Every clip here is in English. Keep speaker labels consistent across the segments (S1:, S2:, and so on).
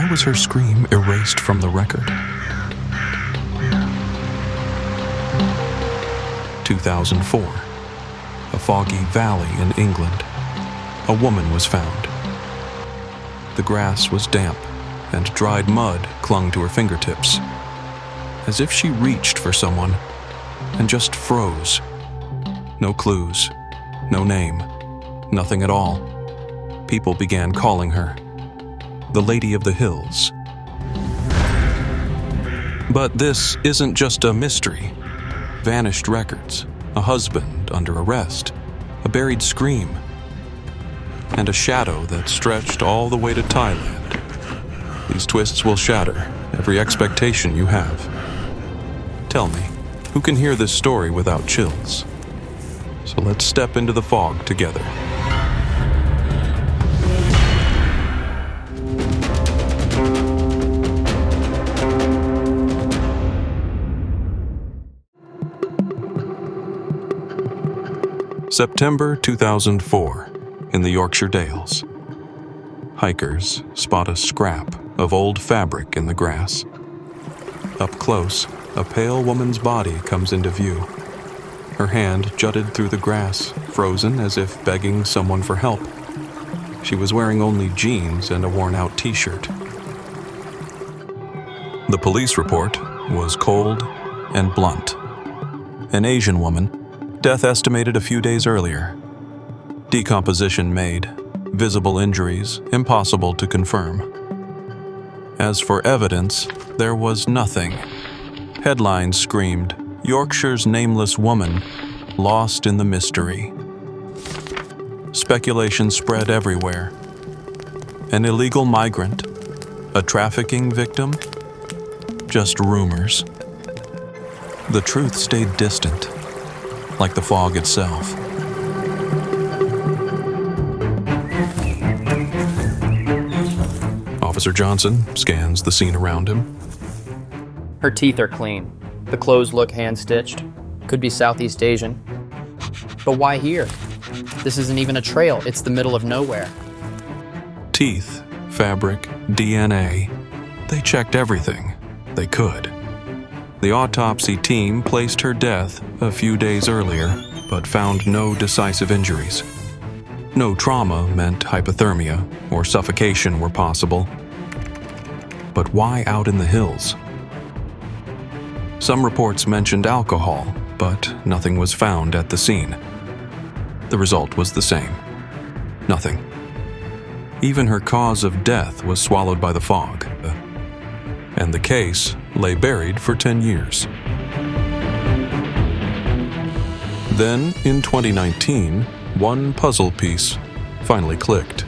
S1: why was her scream erased from the record? 2004. A foggy valley in England. A woman was found. The grass was damp, and dried mud clung to her fingertips, as if she reached for someone and just froze. No clues, no name, nothing at all. People began calling her the Lady of the Hills. But this isn't just a mystery. Vanished records, a husband under arrest, a buried scream, and a shadow that stretched all the way to Thailand. These twists will shatter every expectation you have. Tell me, who can hear this story without chills? So let's step into the fog together. September 2004, in the Yorkshire Dales. Hikers spot a scrap of old fabric in the grass. Up close, a pale woman's body comes into view. Her hand jutted through the grass, frozen as if begging someone for help. She was wearing only jeans and a worn-out t-shirt. The police report was cold and blunt. An Asian woman, death estimated a few days earlier. Decomposition made, visible injuries impossible to confirm. As for evidence, there was nothing. Headlines screamed, "Yorkshire's nameless woman, lost in the mystery." Speculation spread everywhere. An illegal migrant? A trafficking victim? Just rumors. The truth stayed distant, like the fog itself. Officer Johnson scans the scene around him.
S2: Her teeth are clean. The clothes look hand-stitched. Could be Southeast Asian. But why here? This isn't even a trail. It's the middle of nowhere.
S1: Teeth, fabric, DNA. They checked everything they could. The autopsy team placed her death a few days earlier, but found no decisive injuries. No trauma meant hypothermia or suffocation were possible. But why out in the hills? Some reports mentioned alcohol, but nothing was found at the scene. The result was the same. Nothing. Even her cause of death was swallowed by the fog. And the case lay buried for 10 years. Then, in 2019, one puzzle piece finally clicked.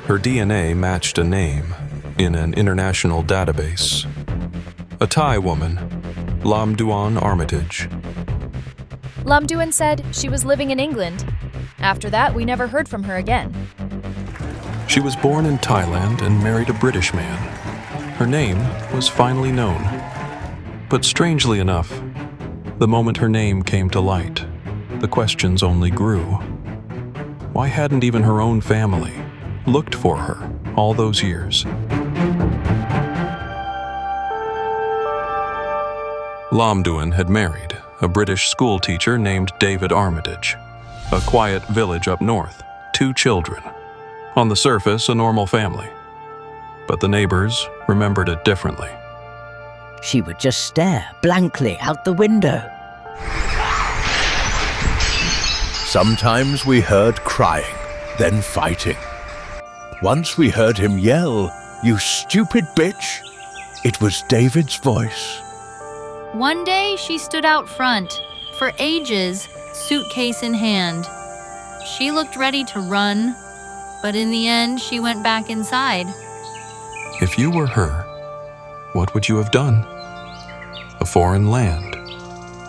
S1: Her DNA matched a name in an international database. A Thai woman, Lamduan Armitage.
S3: Lamduan said she was living in England. After that, we never heard from her again.
S1: She was born in Thailand and married a British man. Her name was finally known. But strangely enough, the moment her name came to light, the questions only grew. Why hadn't even her own family looked for her all those years? Lamduan had married a British schoolteacher named David Armitage. A quiet village up north, 2 children. On the surface, a normal family. But the neighbors remembered it differently.
S4: She would just stare blankly out the window.
S5: Sometimes we heard crying, then fighting. Once we heard him yell, "You stupid bitch!" It was David's voice.
S6: One day she stood out front, for ages, suitcase in hand. She looked ready to run, but in the end she went back inside.
S1: If you were her, what would you have done? A foreign land,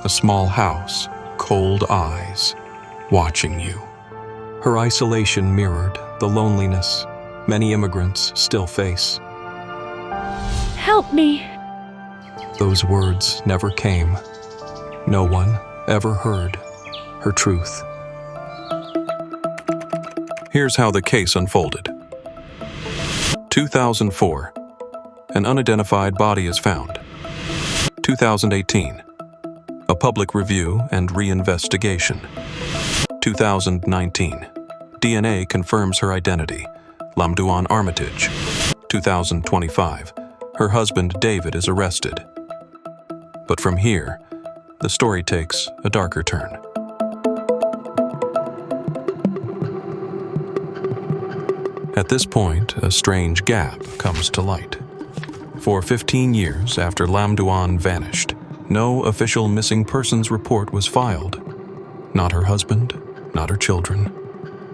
S1: a small house, cold eyes, watching you. Her isolation mirrored the loneliness many immigrants still face.
S3: Help me!
S1: Those words never came. No one ever heard her truth. Here's how the case unfolded. 2004. An unidentified body is found. 2018. A public review and reinvestigation. 2019. DNA confirms her identity. Lamduan Armitage. 2025. Her husband David is arrested. But from here, the story takes a darker turn. At this point, a strange gap comes to light. For 15 years after Lamduan vanished, no official missing persons report was filed. Not her husband, not her children,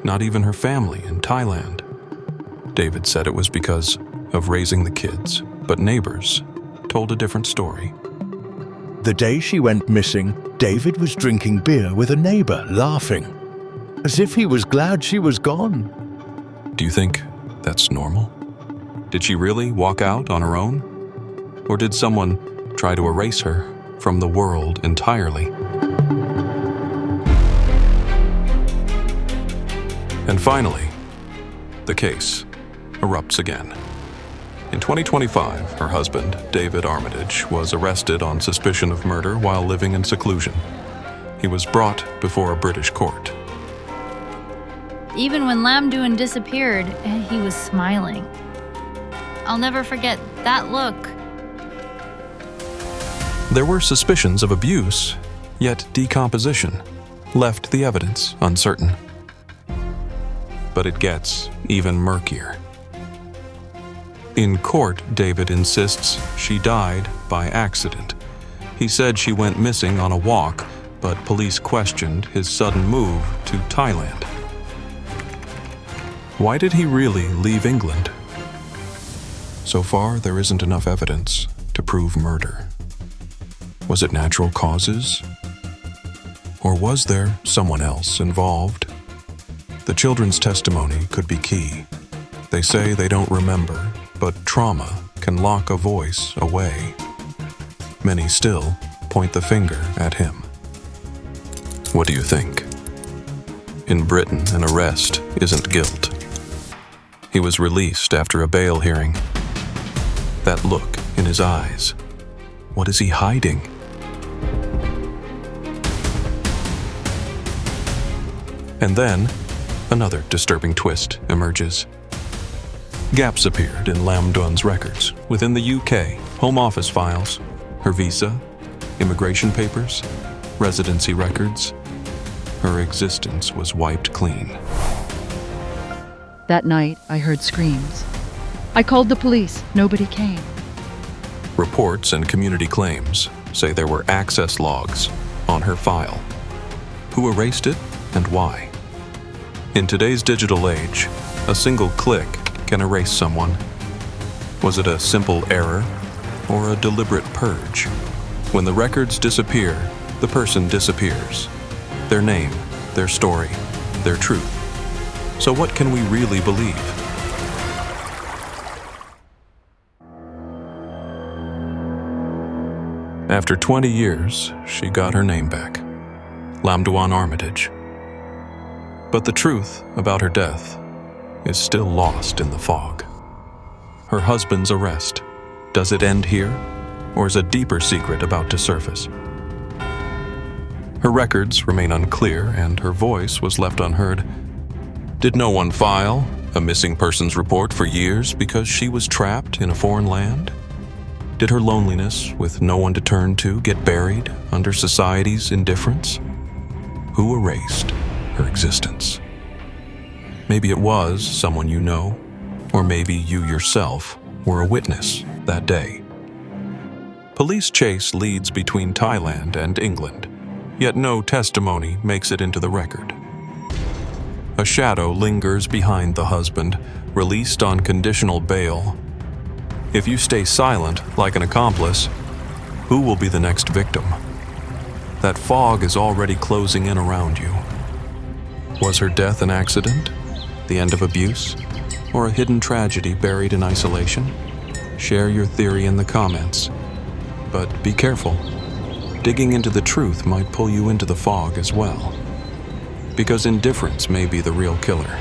S1: not even her family in Thailand. David said it was because of raising the kids, but neighbors told a different story.
S5: The day she went missing, David was drinking beer with a neighbor, laughing, as if he was glad she was gone.
S1: Do you think that's normal? Did she really walk out on her own? Or did someone try to erase her from the world entirely? And finally, the case erupts again. In 2025, her husband, David Armitage, was arrested on suspicion of murder while living in seclusion. He was brought before a British court.
S6: Even when Lamduan disappeared, he was smiling. I'll never forget that look.
S1: There were suspicions of abuse, yet decomposition left the evidence uncertain. But it gets even murkier. In court, David insists she died by accident. He said she went missing on a walk, but police questioned his sudden move to Thailand. Why did he really leave England? So far, there isn't enough evidence to prove murder. Was it natural causes? Or was there someone else involved? The children's testimony could be key. They say they don't remember, but trauma can lock a voice away. Many still point the finger at him. What do you think? In Britain, an arrest isn't guilt. He was released after a bail hearing. That look in his eyes. What is he hiding? And then, another disturbing twist emerges. Gaps appeared in Lamduan's records within the UK, Home Office files, her visa, immigration papers, residency records. Her existence was wiped clean.
S7: That night, I heard screams. I called the police. Nobody came.
S1: Reports and community claims say there were access logs on her file. Who erased it and why? In today's digital age, a single click can erase someone. Was it a simple error or a deliberate purge? When the records disappear, the person disappears. Their name, their story, their truth. So what can we really believe? After 20 years, she got her name back. Lamduan Armitage. But the truth about her death is still lost in the fog. Her husband's arrest. Does it end here? Or is a deeper secret about to surface? Her records remain unclear and her voice was left unheard. Did no one file a missing persons report for years because she was trapped in a foreign land? Did her loneliness, with no one to turn to, get buried under society's indifference? Who erased her existence? Maybe it was someone you know, or maybe you yourself were a witness that day. Police chase leads between Thailand and England, yet no testimony makes it into the record. A shadow lingers behind the husband, released on conditional bail. If you stay silent like an accomplice, who will be the next victim? That fog is already closing in around you. Was her death an accident? The end of abuse? Or a hidden tragedy buried in isolation? Share your theory in the comments. But be careful. Digging into the truth might pull you into the fog as well. Because indifference may be the real killer.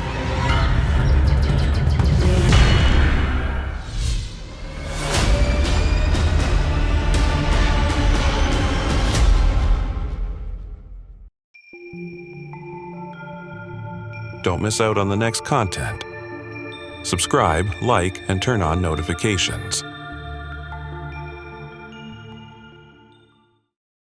S1: Don't miss out on the next content. Subscribe, like, and turn on notifications.